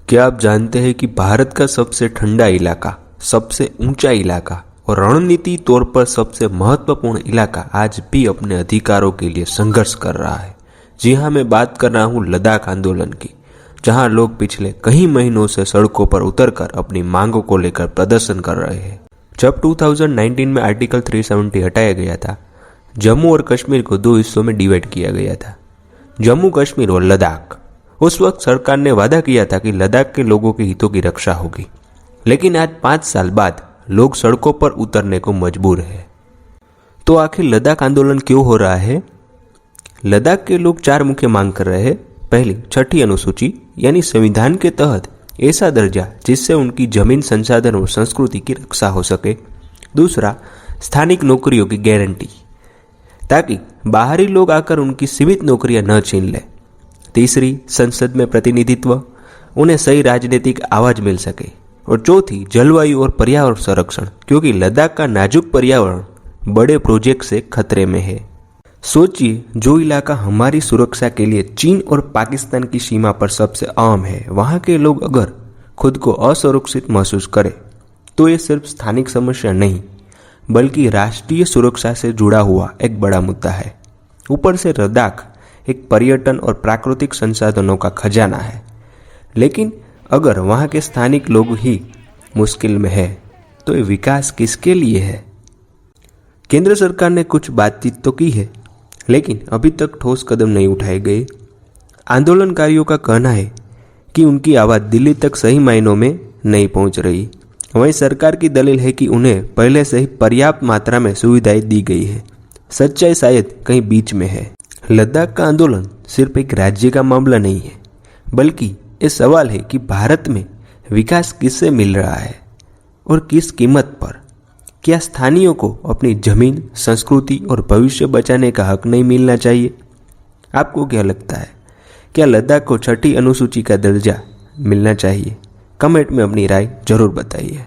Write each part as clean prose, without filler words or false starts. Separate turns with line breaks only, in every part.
क्या आप जानते हैं कि भारत का सबसे ठंडा इलाका, सबसे ऊंचा इलाका और रणनीति तौर पर सबसे महत्वपूर्ण इलाका आज भी अपने अधिकारों के लिए संघर्ष कर रहा है। जी हाँ, मैं बात कर रहा हूँ लद्दाख आंदोलन की, जहाँ लोग पिछले कई महीनों से सड़कों पर उतरकर अपनी मांगों को लेकर प्रदर्शन कर रहे हैं। जब 2019 में आर्टिकल 370 हटाया गया था, जम्मू और कश्मीर को दो हिस्सों में डिवाइड किया गया था, जम्मू कश्मीर और लद्दाख। उस वक्त सरकार ने वादा किया था कि लद्दाख के लोगों के हितों की रक्षा होगी, लेकिन आज 5 साल बाद लोग सड़कों पर उतरने को मजबूर है। तो आखिर लद्दाख आंदोलन क्यों हो रहा है? लद्दाख के लोग 4 मुख्य मांग कर रहे हैं। पहली, छठी अनुसूची यानी संविधान के तहत ऐसा दर्जा जिससे उनकी जमीन, संसाधन और संस्कृति की रक्षा हो सके। दूसरा, स्थानिक नौकरियों की गारंटी, ताकि बाहरी लोग आकर उनकी सीमित नौकरियां न छीन ले। तीसरी, संसद में प्रतिनिधित्व, उन्हें सही राजनीतिक आवाज मिल सके। और चौथी, जलवायु और पर्यावरण संरक्षण, क्योंकि लद्दाख का नाजुक पर्यावरण बड़े प्रोजेक्ट से खतरे में है। सोचिए, जो इलाका हमारी सुरक्षा के लिए चीन और पाकिस्तान की सीमा पर सबसे अहम है, वहां के लोग अगर खुद को असुरक्षित महसूस करें तो ये सिर्फ स्थानिक समस्या नहीं, बल्कि राष्ट्रीय सुरक्षा से जुड़ा हुआ एक बड़ा मुद्दा है। ऊपर से लद्दाख एक पर्यटन और प्राकृतिक संसाधनों का खजाना है, लेकिन अगर वहाँ के स्थानिक लोग ही मुश्किल में है तो ये विकास किसके लिए है? केंद्र सरकार ने कुछ बातचीत तो की है, लेकिन अभी तक ठोस कदम नहीं उठाए गए। आंदोलनकारियों का कहना है कि उनकी आवाज़ दिल्ली तक सही मायनों में नहीं पहुंच रही। वहीं सरकार की दलील है कि उन्हें पहले से ही पर्याप्त मात्रा में सुविधाएं दी गई है। सच्चाई शायद कहीं बीच में है। लद्दाख का आंदोलन सिर्फ एक राज्य का मामला नहीं है, बल्कि ये सवाल है कि भारत में विकास किससे मिल रहा है और किस कीमत पर। क्या स्थानीयों को अपनी जमीन, संस्कृति और भविष्य बचाने का हक नहीं मिलना चाहिए? आपको क्या लगता है, क्या लद्दाख को छठी अनुसूची का दर्जा मिलना चाहिए? कमेंट में अपनी राय जरूर बताइए।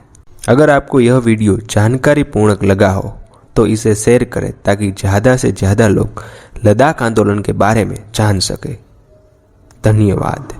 अगर आपको यह वीडियो जानकारीपूर्ण लगा हो तो इसे शेयर करें, ताकि ज़्यादा से ज़्यादा लोग लद्दाख आंदोलन के बारे में जान सके। धन्यवाद।